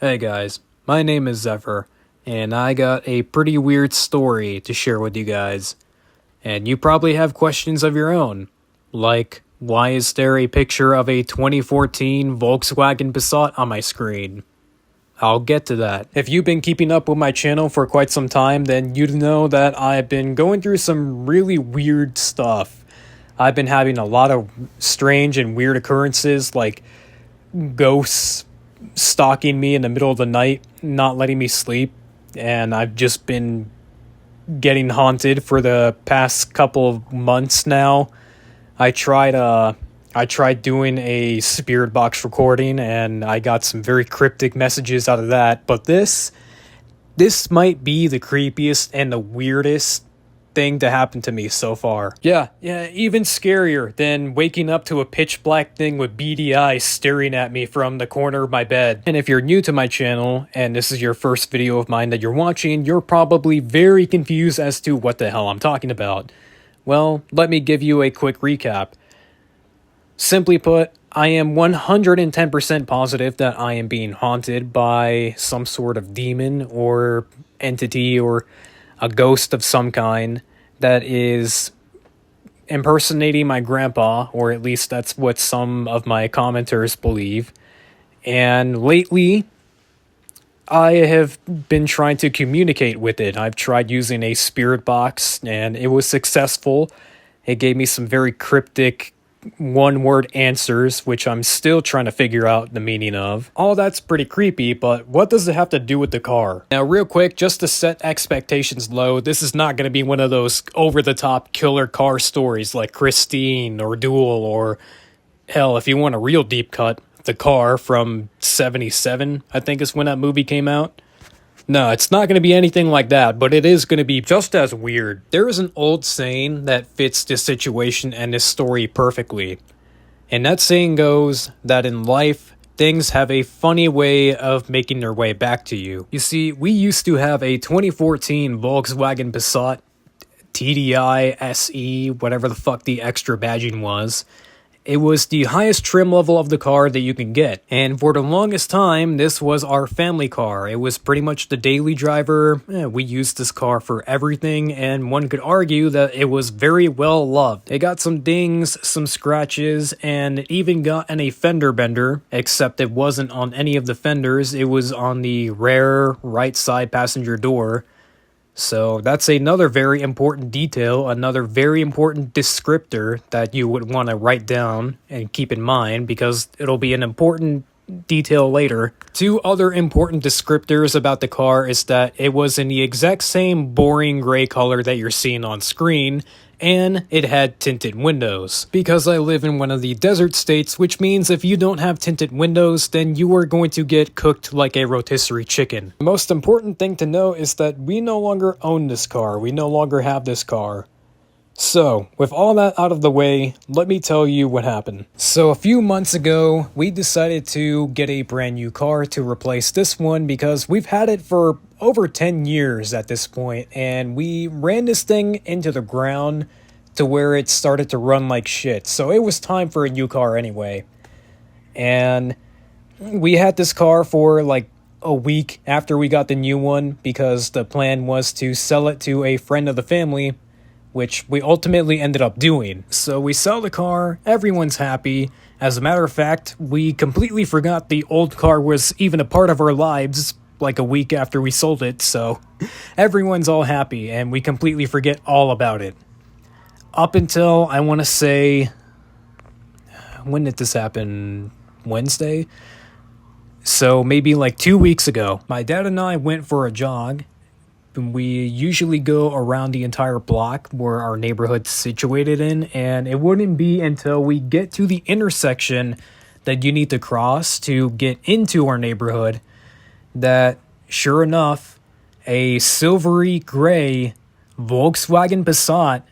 Hey guys, my name is Zephyr, and I got a pretty weird story to share with you guys. And you probably have questions of your own, like, why is there a picture of a 2014 Volkswagen Passat on my screen? I'll get to that. If you've been keeping up with my channel for quite some time, then you'd know that I've been going through some really weird stuff. I've been having a lot of strange and weird occurrences, like ghosts stalking me in the middle of the night, not letting me sleep, and I've just been getting haunted for the past couple of months now. I tried doing a spirit box recording and I got some very cryptic messages out of that, but this might be the creepiest and the weirdest thing to happen to me so far. Yeah, even scarier than waking up to a pitch black thing with beady eyes staring at me from the corner of my bed. And if you're new to my channel, and this is your first video of mine that you're watching, you're probably very confused as to what the hell I'm talking about. Well, let me give you a quick recap. Simply put, I am 110% positive that I am being haunted by some sort of demon or entity or a ghost of some kind that is impersonating my grandpa, or at least that's what some of my commenters believe. And lately, I have been trying to communicate with it. I've tried using a spirit box, and it was successful. It gave me some very cryptic one-word answers, which I'm still trying to figure out the meaning of. All that's pretty creepy, but what does it have to do with the car? Now, real quick, just to set expectations low, this is not going to be one of those over-the-top killer car stories like Christine or Duel, or hell, if you want a real deep cut, The Car from 77, I think is when that movie came out. No, it's not going to be anything like that, but it is going to be just as weird. There is an old saying that fits this situation and this story perfectly. And that saying goes that in life, things have a funny way of making their way back to you. You see, we used to have a 2014 Volkswagen Passat TDI SE, whatever the fuck the extra badging was. It was the highest trim level of the car that you can get, and for the longest time, this was our family car. It was pretty much the daily driver. We used this car for everything, and one could argue that it was very well loved. It got some dings, some scratches, and it even got a fender bender, except it wasn't on any of the fenders. It was on the rear right side passenger door. So that's another very important detail, another very important descriptor that you would want to write down and keep in mind, because it'll be an important detail later. Two other important descriptors about the car is that it was in the exact same boring gray color that you're seeing on screen, and it had tinted windows. Because I live in one of the desert states, which means if you don't have tinted windows, then you are going to get cooked like a rotisserie chicken. The most important thing to know is that we no longer own this car. We no longer have this car. So, with all that out of the way, let me tell you what happened. So a few months ago, we decided to get a brand new car to replace this one because we've had it for over 10 years at this point, and we ran this thing into the ground to where it started to run like shit. So it was time for a new car anyway. And we had this car for like a week after we got the new one because the plan was to sell it to a friend of the family, which we ultimately ended up doing. So we sell the car, everyone's happy. As a matter of fact, we completely forgot the old car was even a part of our lives like a week after we sold it, so everyone's all happy and we completely forget all about it. Up until, I want to say, when did this happen? Wednesday? So maybe like 2 weeks ago, my dad and I went for a jog. We usually go around the entire block where our neighborhood's situated in, and it wouldn't be until we get to the intersection that you need to cross to get into our neighborhood that, sure enough, a silvery gray Volkswagen Passat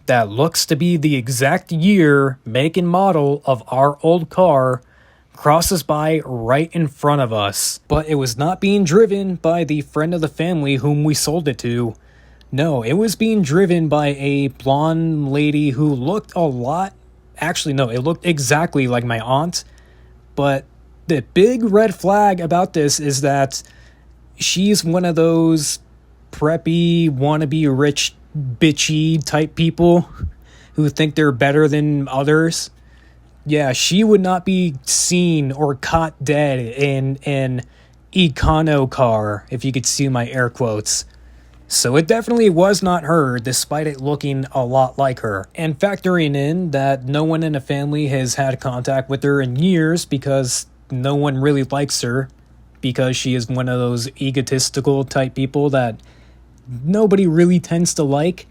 that looks to be the exact year, make, and model of our old car crosses by right in front of us. But it was not being driven by the friend of the family whom we sold it to. No, it was being driven by a blonde lady who looked a lot... Actually, no, it looked exactly like my aunt. But the big red flag about this is that she's one of those preppy, wannabe rich, bitchy type people who think they're better than others. Yeah, she would not be seen or caught dead in an econo car, if you could see my air quotes. So it definitely was not her, despite it looking a lot like her. And factoring in that no one in the family has had contact with her in years because no one really likes her, because she is one of those egotistical type people that nobody really tends to like.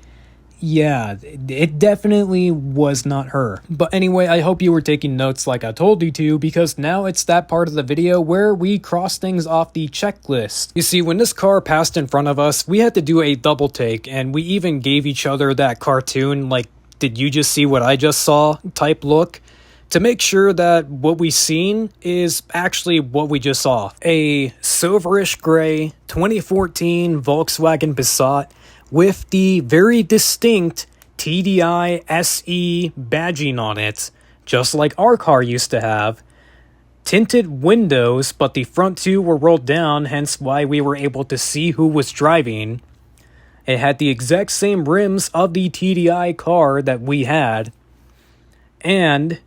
Yeah, it definitely was not her. But anyway, I hope you were taking notes like I told you to, because now it's that part of the video where we cross things off the checklist. You see, when this car passed in front of us, we had to do a double take, and we even gave each other that cartoon, like, did you just see what I just saw type look, to make sure that what we seen is actually what we just saw. A silverish gray 2014 Volkswagen Passat with the very distinct TDI SE badging on it, just like our car used to have. Tinted windows, but the front two were rolled down, hence why we were able to see who was driving. It had the exact same rims of the TDI car that we had. And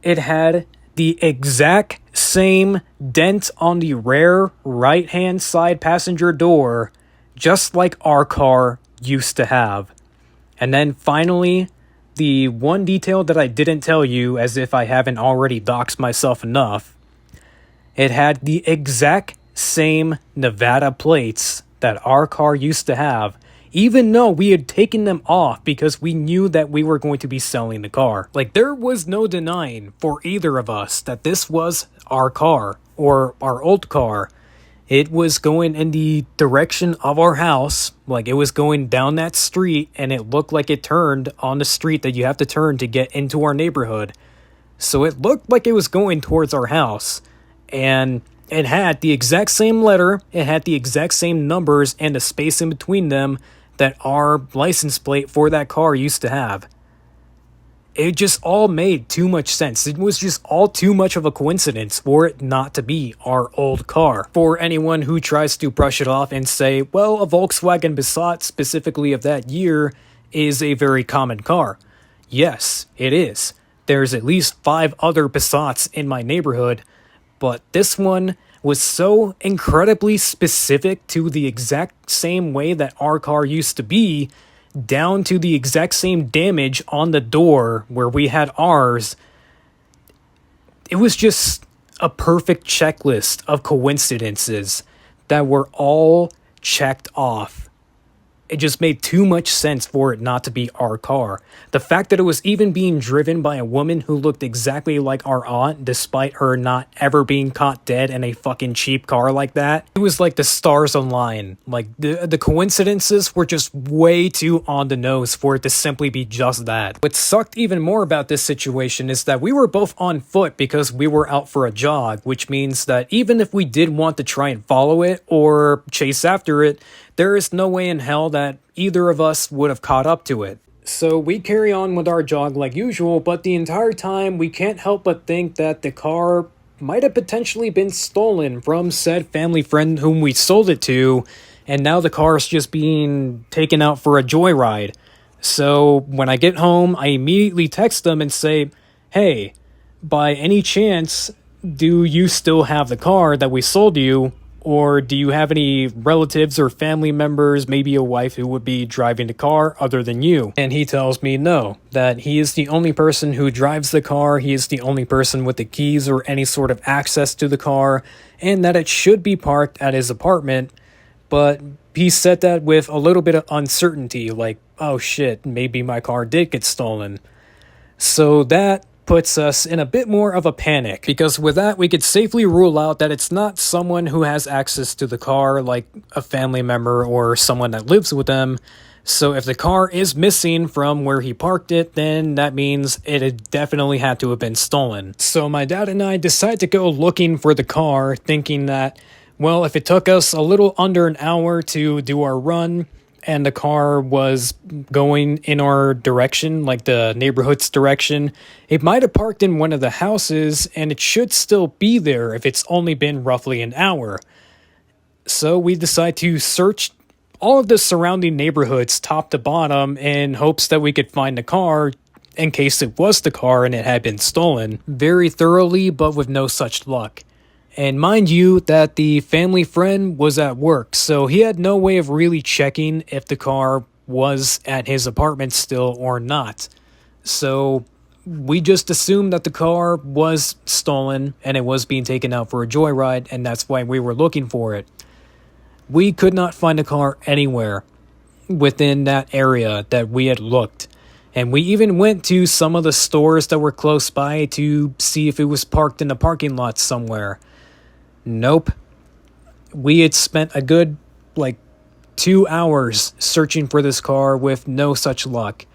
it had the exact same dent on the rear right-hand side passenger door, just like our car used to have. And then finally, the one detail that I didn't tell you, as if I haven't already doxed myself enough, it had the exact same Nevada plates that our car used to have, even though we had taken them off because we knew that we were going to be selling the car. Like, there was no denying for either of us that this was our car, or our old car. It was going in the direction of our house, like it was going down that street, and it looked like it turned on the street that you have to turn to get into our neighborhood. So it looked like it was going towards our house, and it had the exact same letter, it had the exact same numbers and the space in between them that our license plate for that car used to have. It just all made too much sense. It was just all too much of a coincidence for it not to be our old car. For anyone who tries to brush it off and say, well, a Volkswagen Passat, specifically of that year, is a very common car. Yes, it is. There's at least 5 other Passats in my neighborhood, but this one was so incredibly specific to the exact same way that our car used to be, down to the exact same damage on the door where we had ours. It was just a perfect checklist of coincidences that were all checked off. It just made too much sense for it not to be our car. The fact that it was even being driven by a woman who looked exactly like our aunt, despite her not ever being caught dead in a fucking cheap car like that. It was like the stars align. Like, the coincidences were just way too on the nose for it to simply be just that. What sucked even more about this situation is that we were both on foot because we were out for a jog, which means that even if we did want to try and follow it or chase after it, there is no way in hell that either of us would have caught up to it. So we carry on with our jog like usual, but the entire time we can't help but think that the car might have potentially been stolen from said family friend whom we sold it to, and now the car is just being taken out for a joyride. So when I get home, I immediately text them and say, hey, by any chance, do you still have the car that we sold you? Or do you have any relatives or family members, maybe a wife who would be driving the car other than you? And he tells me no, that he is the only person who drives the car, he is the only person with the keys or any sort of access to the car, and that it should be parked at his apartment. But he said that with a little bit of uncertainty, like, oh shit, maybe my car did get stolen. So that puts us in a bit more of a panic, because with that we could safely rule out that it's not someone who has access to the car, like a family member or someone that lives with them. So if the car is missing from where he parked it, then that means it had definitely had to have been stolen. So my dad and I decided to go looking for the car, thinking that, well, if it took us a little under an hour to do our run, and the car was going in our direction, like the neighborhood's direction, it might have parked in one of the houses, and it should still be there if it's only been roughly an hour. So we decide to search all of the surrounding neighborhoods top to bottom in hopes that we could find the car in case it was the car and it had been stolen very thoroughly, but with no such luck. And mind you that the family friend was at work, so he had no way of really checking if the car was at his apartment still or not. So we just assumed that the car was stolen and it was being taken out for a joyride, and that's why we were looking for it. We could not find the car anywhere within that area that we had looked. And we even went to some of the stores that were close by to see if it was parked in the parking lot somewhere. Nope. We had spent a good, 2 hours searching for this car with no such luck.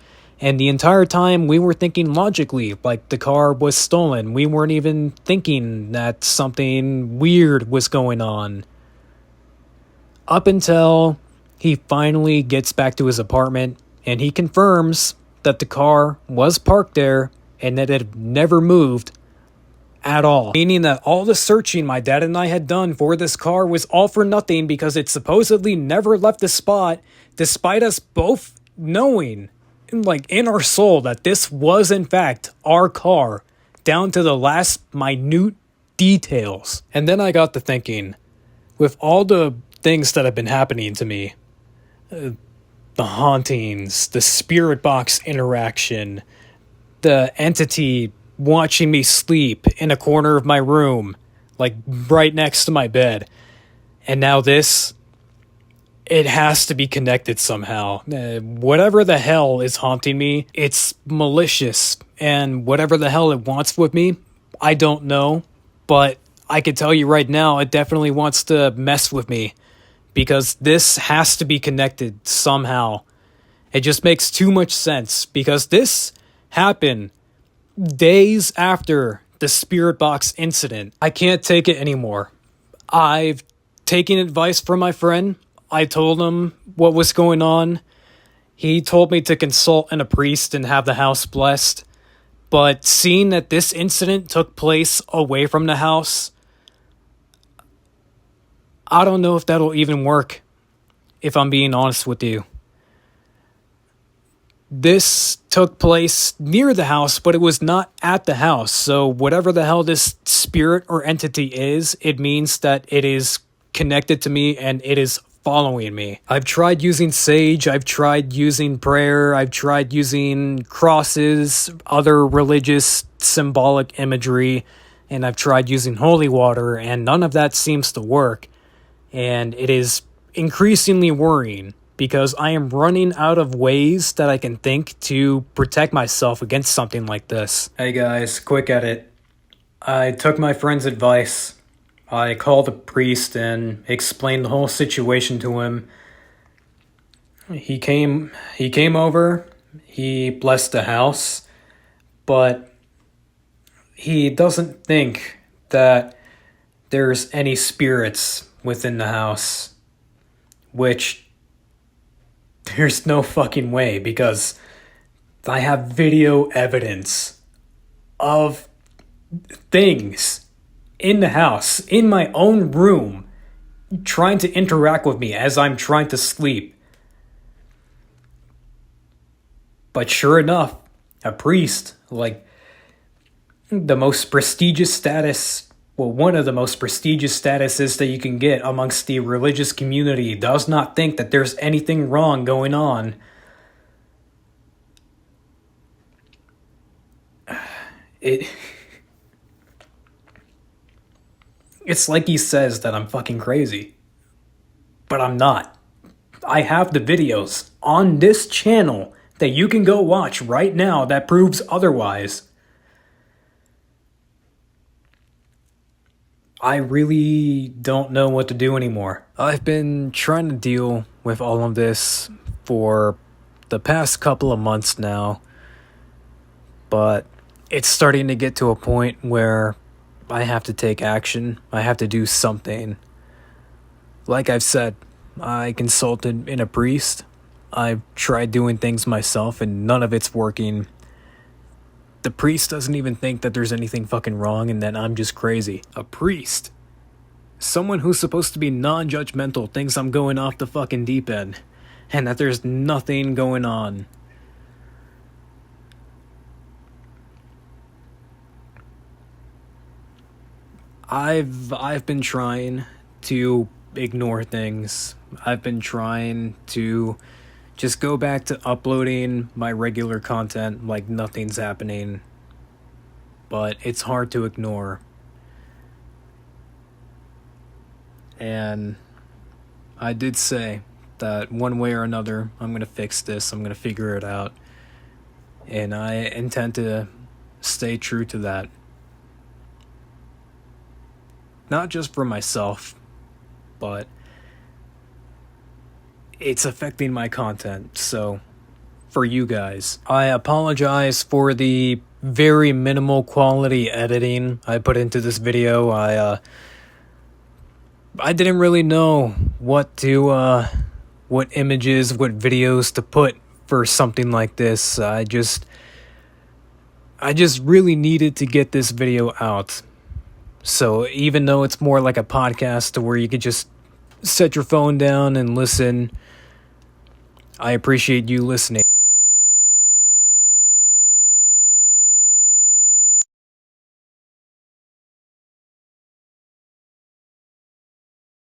And the entire time we were thinking logically, like the car was stolen. We weren't even thinking that something weird was going on. Up until he finally gets back to his apartment and he confirms that the car was parked there and that it had never moved at all. Meaning that all the searching my dad and I had done for this car was all for nothing because it supposedly never left the spot, despite us both knowing, in our soul, that this was in fact our car, down to the last minute details. And then I got to thinking, with all the things that have been happening to me, the hauntings, the spirit box interaction, the entity watching me sleep in a corner of my room, right next to my bed, and now this, it has to be connected somehow. Whatever the hell is haunting me, it's malicious, and whatever the hell it wants with me, I don't know, but I can tell you right now, it definitely wants to mess with me. Because this has to be connected somehow. It just makes too much sense. Because this happened days after the spirit box incident. I can't take it anymore. I've taken advice from my friend. I told him what was going on. He told me to consult a priest and have the house blessed. But seeing that this incident took place away from the house, I don't know if that'll even work, if I'm being honest with you. This took place near the house, but it was not at the house. So whatever the hell this spirit or entity is, it means that it is connected to me and it is following me. I've tried using sage, I've tried using prayer, I've tried using crosses, other religious symbolic imagery, and I've tried using holy water, and none of that seems to work. And it is increasingly worrying because I am running out of ways that I can think to protect myself against something like this. Hey guys, quick edit. I took my friend's advice. I called a priest and explained the whole situation to him. He came over, he blessed the house, but he doesn't think that there's any spirits within the house, which there's no fucking way, because I have video evidence of things in the house, in my own room, trying to interact with me as I'm trying to sleep. But sure enough, a priest, the most prestigious status, one of the most prestigious statuses that you can get amongst the religious community, does not think that there's anything wrong going on. It's like he says that I'm fucking crazy. But I'm not. I have the videos on this channel that you can go watch right now that proves otherwise. I really don't know what to do anymore. I've been trying to deal with all of this for the past couple of months now, but it's starting to get to a point where I have to take action. I have to do something. Like I've said, I consulted in a priest, I've tried doing things myself and none of it's working. The priest doesn't even think that there's anything fucking wrong and that I'm just crazy. A priest? Someone who's supposed to be non-judgmental thinks I'm going off the fucking deep end and that there's nothing going on. I've been trying to ignore things. I've been trying to just go back to uploading my regular content like nothing's happening. But it's hard to ignore. And I did say that one way or another, I'm going to fix this, I'm going to figure it out. And I intend to stay true to that. Not just for myself, but it's affecting my content, so for you guys. I apologize for the very minimal quality editing I put into this video. I didn't really know what images, what videos to put for something like this. I just really needed to get this video out. So even though it's more like a podcast to where you could just set your phone down and listen, I appreciate you listening.